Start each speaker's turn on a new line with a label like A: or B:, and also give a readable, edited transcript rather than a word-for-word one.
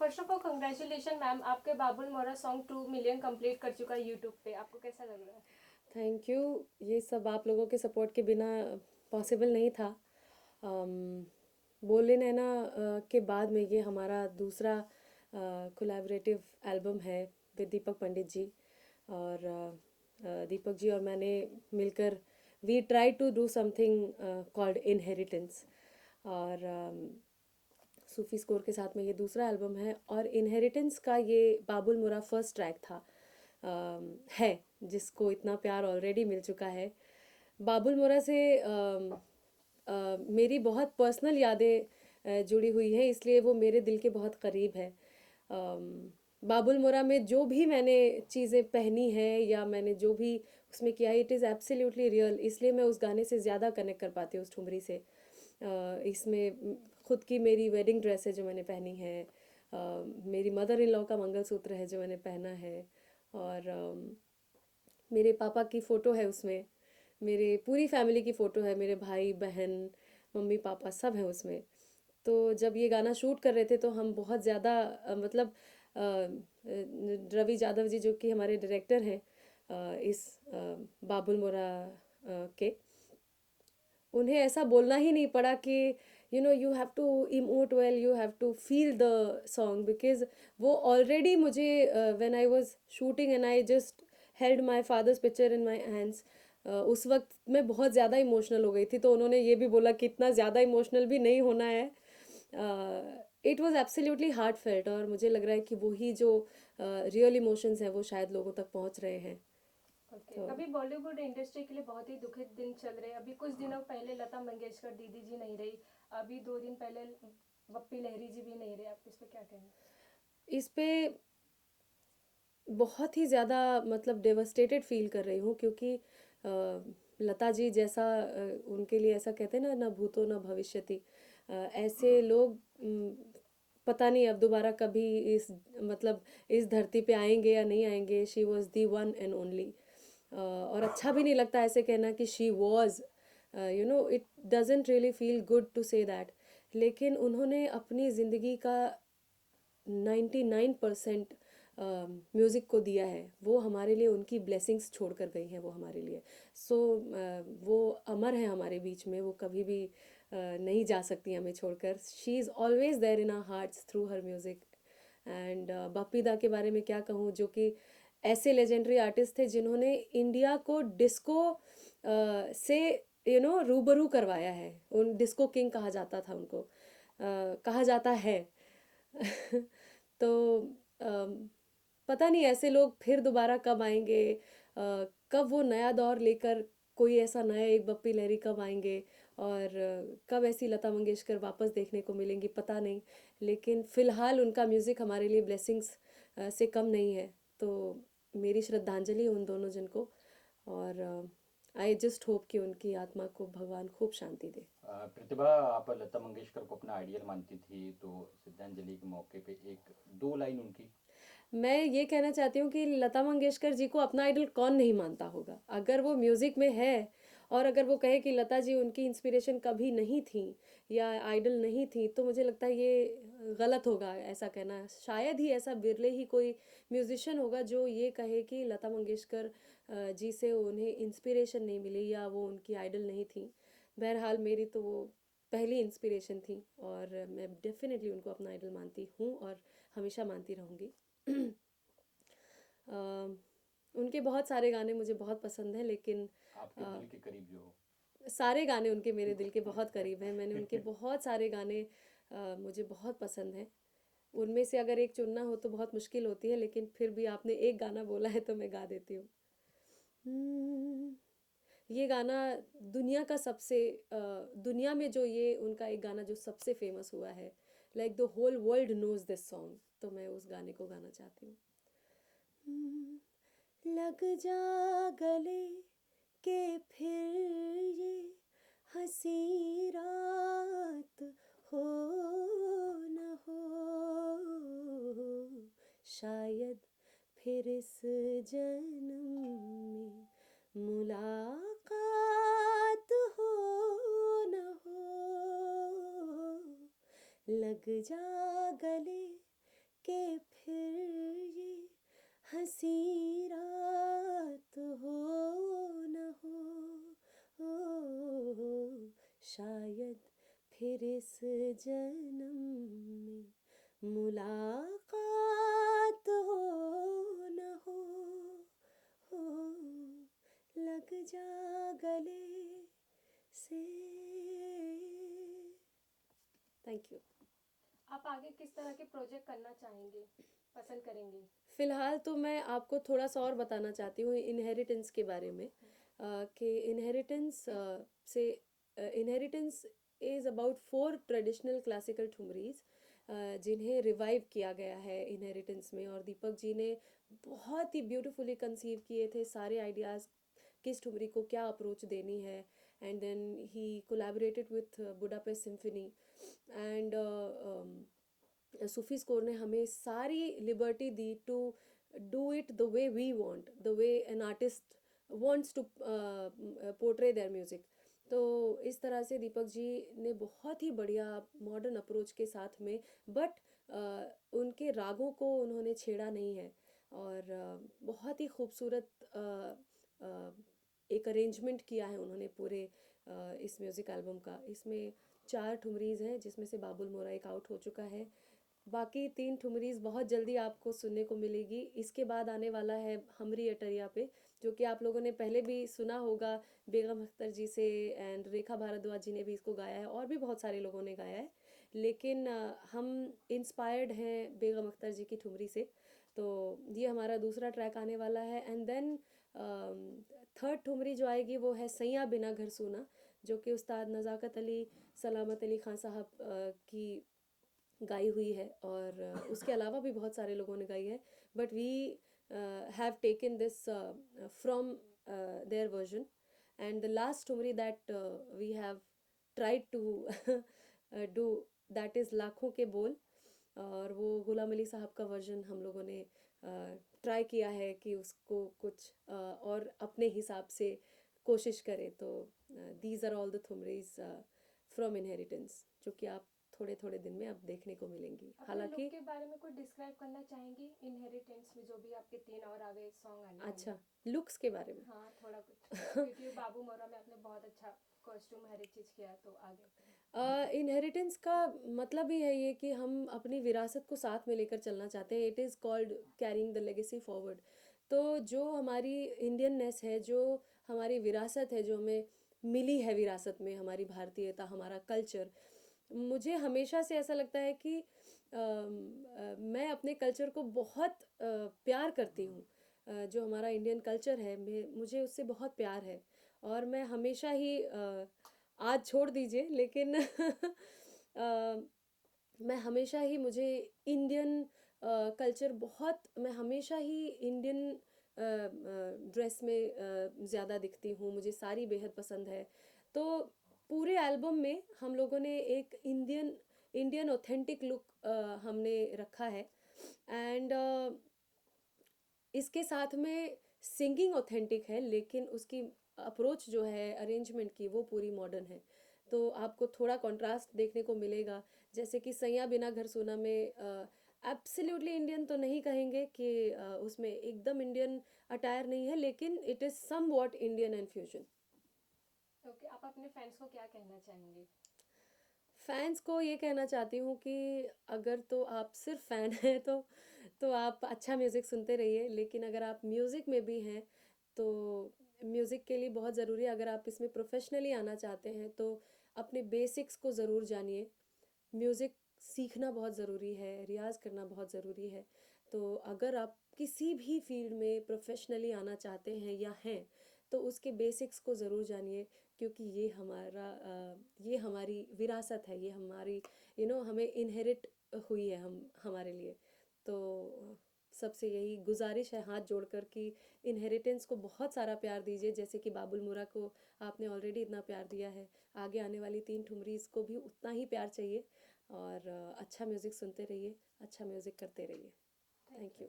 A: First of all congratulation ma'am, आपके बाबुल मोरा song 2 million complete कर चुका है यूट्यूब पे। आपको कैसा लग रहा है?
B: Thank you. ये सब आप लोगों के सपोर्ट के बिना पॉसिबल नहीं था। अम, बोले नैना के बाद में ये हमारा दूसरा कोलैबोरेटिव एल्बम है विद दीपक पंडित जी। और दीपक जी और मैंने मिलकर we try to do something called inheritance. और सूफी स्कोर के साथ में ये दूसरा एल्बम है, और इनहेरिटेंस का ये बाबुल मुरा फर्स्ट ट्रैक था। है जिसको इतना प्यार ऑलरेडी मिल चुका है। बाबुल मोरा से मेरी बहुत पर्सनल यादें जुड़ी हुई हैं, इसलिए वो मेरे दिल के बहुत करीब है। बाबुल मोरा में जो भी मैंने चीज़ें पहनी हैं या मैंने जो भी उसमें किया है, इट इज़ एब्सोल्युटली रियल, इसलिए मैं उस गाने से ज़्यादा कनेक्ट कर पाती हूँ उस ठुमरी से। इसमें खुद की मेरी वेडिंग ड्रेस है जो मैंने पहनी है। मेरी मदर इन लॉ का मंगलसूत्र है जो मैंने पहना है। और मेरे पापा की फ़ोटो है उसमें। मेरे पूरी फैमिली की फ़ोटो है, मेरे भाई बहन मम्मी पापा सब हैं उसमें। तो जब ये गाना शूट कर रहे थे तो हम बहुत ज़्यादा मतलब रवि यादव जी जो कि हमारे डायरेक्टर हैं इस बाबुल मोरा के, उन्हें ऐसा बोलना ही नहीं पड़ा कि you have to emote well, you have to feel the song, because वो ऑलरेडी मुझे when I was shooting and I just held my father's picture in my hands, उस वक्त मैं बहुत ज़्यादा इमोशनल हो गई थी। तो उन्होंने ये भी बोला कि इतना ज़्यादा इमोशनल भी नहीं होना है। It was absolutely heart felt, और मुझे लग रहा है कि वही जो रियल इमोशंस हैं वो शायद लोगों तक पहुंच रहे हैं।
A: ओके,
B: तो
A: अभी बॉलीवुड इंडस्ट्री के लिए बहुत ही दुखद दिन चल रहे हैं। अभी कुछ दिनों पहले लता मंगेशकर दीदी जी नहीं रही, अभी 2 दिन पहले बप्पी लहरी जी भी नहीं रहे। आप इस पर क्या कहना?
B: इस पे बहुत ही ज़्यादा मतलब डेवस्टेटेड फील कर रही हूँ, क्योंकि लता जी जैसा उनके लिए ऐसा कहते हैं ना, ना भूतो ना भविष्यति। ऐसे लोग पता नहीं अब दोबारा कभी इस मतलब इस धरती पे आएंगे या नहीं आएंगे। She was the one and only. और अच्छा भी नहीं लगता ऐसे कहना कि she was, it doesn't really feel good to say that. लेकिन उन्होंने अपनी ज़िंदगी का 99% म्यूज़िक को दिया है। वो हमारे लिए उनकी ब्लेसिंग्स छोड़ कर गई हैं वो हमारे लिए। सो वो अमर है हमारे बीच में, वो कभी भी नहीं जा सकती हमें छोड़कर। She is always there in our hearts through her music. And Bappi da के बारे में क्या कहूँ, जो कि ऐसे लेजेंडरी आर्टिस्ट थे जिन्होंने इंडिया को डिस्को से रूबरू करवाया है। उन डिस्को किंग कहा जाता था उनको, कहा जाता है। तो पता नहीं ऐसे लोग फिर दोबारा कब आएंगे, कब वो नया दौर लेकर कोई ऐसा नया एक बप्पी लहरी कब आएंगे, और कब ऐसी लता मंगेशकर वापस देखने को मिलेंगी पता नहीं। लेकिन फ़िलहाल उनका म्यूज़िक हमारे लिए ब्लेसिंग्स से कम नहीं है। तो मेरी श्रद्धांजलि उन दोनों जन को। और आई जस्ट होप कि उनकी आत्मा को भगवान खूब शांति दे।
C: प्रतिभा, आप लता मंगेशकर को अपना आइडियल मानती थी, तो श्रद्धांजलि के मौके पे एक दो लाइन उनकी।
B: मैं ये कहना चाहती हूँ कि लता मंगेशकर जी को अपना आइडल कौन नहीं मानता होगा। अगर वो म्यूज़िक में है और अगर वो कहे कि लता जी उनकी इंस्पिरेशन कभी नहीं थी या आइडल नहीं थी, तो मुझे लगता है ये गलत होगा ऐसा कहना। शायद ही ऐसा बिरले ही कोई म्यूजिशियन होगा जो ये कहे कि लता मंगेशकर जी से उन्हें इंस्पिरेशन नहीं मिली या वो उनकी आइडल नहीं थी। बहरहाल मेरी तो वो पहली इंस्पिरेशन थी, और मैं डेफिनेटली उनको अपना आइडल मानती हूँ और हमेशा मानती रहूँगी। अ, उनके बहुत सारे गाने मुझे बहुत पसंद हैं, लेकिन
C: आपके दिल के करीब जो हो।
B: सारे गाने उनके मेरे दिल के बहुत करीब हैं। मैंने उनके बहुत सारे गाने मुझे बहुत पसंद हैं। उनमें से अगर एक चुनना हो तो बहुत मुश्किल होती है, लेकिन फिर भी आपने एक गाना बोला है तो मैं गा देती हूँ। हम्म, ये गाना दुनिया का सबसे दुनिया में जो ये उनका एक गाना जो सबसे फेमस हुआ है, like the whole world knows this song, तो मैं उस गाने को गाना चाहती हूँ। लग जा गले के फिर ये हंसी रात हो न हो, शायद फिर इस जन्म में मुलाकात हो न हो। लग जा गले के फिर ये हंसी रात हो न हो, शायद फिर इस जन्म में मुलाकात हो न हो, लग जा गले से। Thank you.
A: आप आगे किस तरह के प्रोजेक्ट करना चाहेंगे, पसंद करेंगे?
B: फ़िलहाल तो मैं आपको थोड़ा सा और बताना चाहती हूँ इनहेरिटेंस के बारे में, कि inheritance is about 4 traditional classical thumris जिन्हें रिवाइव किया गया है इनहेरिटेंस में, और दीपक जी ने बहुत ही ब्यूटीफुली कंसीव किए थे सारे आइडियाज़, किस ठुमरी को क्या अप्रोच देनी है, and then he collaborated with Budapest Symphony, and Sufi Score ने हमें सारी लिबर्टी दी to do it the way we want, the way an artist wants to portray their music. तो इस तरह से दीपक जी ने बहुत ही बढ़िया मॉडर्न अप्रोच के साथ में, बट उनके रागों को उन्होंने छेड़ा नहीं है, और बहुत ही खूबसूरत एक अरेंजमेंट किया है उन्होंने पूरे इस म्यूज़िक एल्बम का। इसमें 4 ठुमरीज़ हैं जिसमें से बाबुल मोरा एक आउट हो चुका है, बाकी 3 ठुमरीज़ बहुत जल्दी आपको सुनने को मिलेगी। इसके बाद आने वाला है हमरी अटरिया पे, जो कि आप लोगों ने पहले भी सुना होगा बेगम अख्तर जी से, एंड रेखा भारद्वाज जी ने भी इसको गाया है, और भी बहुत सारे लोगों ने गाया है, लेकिन हम इंस्पायर्ड हैं बेगम अख्तर जी की ठुमरी से। तो ये हमारा दूसरा ट्रैक आने वाला है, एंड देन थर्ड ठुमरी जो आएगी वो है सैयां बिना घर सूना, जो कि उस्ताद नज़ाकत अली सलामत अली खान साहब की गाई हुई है, और उसके अलावा भी बहुत सारे लोगों ने गाई है, but we have taken this from their version, and the last thumri that we have tried to do, that is लाखों के बोल, और वो गुलाम अली साहब का वर्जन हम लोगों ने ट्राई किया है कि उसको कुछ और अपने हिसाब से कोशिश करें। तो these are all the thumris from inheritance, जो कि आप थोड़े थोड़े दिन में अब देखने को मिलेंगी।
A: अपने
B: हालांकि
A: लुक के बारे में कुछ डिस्क्राइब करना चाहेंगी इनहेरिटेंस में, जो भी आपके 3 और आगे सॉन्ग आने वाले
B: अच्छा,
A: हैं?
B: लुक्स के बारे में,
A: हाँ, थोड़ा कुछ, क्योंकि बाबू मोरा में आपने बहुत अच्छा कॉस्ट्यूम हर एक चीज़ किया, तो आगे
B: इनहेरिटेंस का मतलब ही है ये कि हम अपनी विरासत को साथ में लेकर चलना चाहते हैं। It is called carrying the legacy forward. तो जो हमारी इंडियननेस है, जो हमारी विरासत है, जो हमें मिली है विरासत में, हमारी भारतीयता, हमारा कल्चर, मुझे हमेशा से ऐसा लगता है कि मैं अपने कल्चर को बहुत प्यार करती हूँ। जो हमारा इंडियन कल्चर है, मुझे उससे बहुत प्यार है, और मैं हमेशा ही आज छोड़ दीजिए, लेकिन मैं हमेशा ही, मुझे इंडियन कल्चर बहुत, मैं हमेशा ही इंडियन ड्रेस में ज़्यादा दिखती हूँ, मुझे साड़ी बेहद पसंद है। तो पूरे एल्बम में हम लोगों ने एक इंडियन ऑथेंटिक लुक हमने रखा है, एंड इसके साथ में सिंगिंग ऑथेंटिक है, लेकिन उसकी अप्रोच जो है अरेंजमेंट की, वो पूरी मॉडर्न है। तो आपको थोड़ा कंट्रास्ट देखने को मिलेगा, जैसे कि सैयां बिना घर सूना में एब्सोल्युटली इंडियन तो नहीं कहेंगे कि उसमें एकदम इंडियन अटायर नहीं है, लेकिन it is somewhat Indian and fusion.
A: Okay, आप अपने फैंस को क्या कहना चाहेंगे?
B: फैंस को ये कहना चाहती हूँ कि अगर तो आप सिर्फ फ़ैन हैं तो आप अच्छा म्यूज़िक सुनते रहिए, लेकिन अगर आप म्यूज़िक में भी हैं तो म्यूज़िक के लिए बहुत ज़रूरी है, अगर आप इसमें प्रोफेशनली आना चाहते हैं तो अपने बेसिक्स को ज़रूर जानिए। म्यूज़िक सीखना बहुत ज़रूरी है, रियाज़ करना बहुत ज़रूरी है। तो अगर आप किसी भी फील्ड में प्रोफेशनली आना चाहते हैं या हैं, तो उसके बेसिक्स को ज़रूर जानिए, क्योंकि ये हमारी विरासत है, ये हमारी हमें इनहेरिट हुई है, हमारे लिए। तो सबसे यही गुजारिश है हाथ जोड़कर कि इनहेरिटेंस को बहुत सारा प्यार दीजिए, जैसे कि बाबुल मुरा को आपने ऑलरेडी इतना प्यार दिया है, आगे आने वाली 3 ठुमरीज़ को भी उतना ही प्यार चाहिए, और अच्छा म्यूज़िक सुनते रहिए, अच्छा म्यूज़िक करते रहिए। Thank you.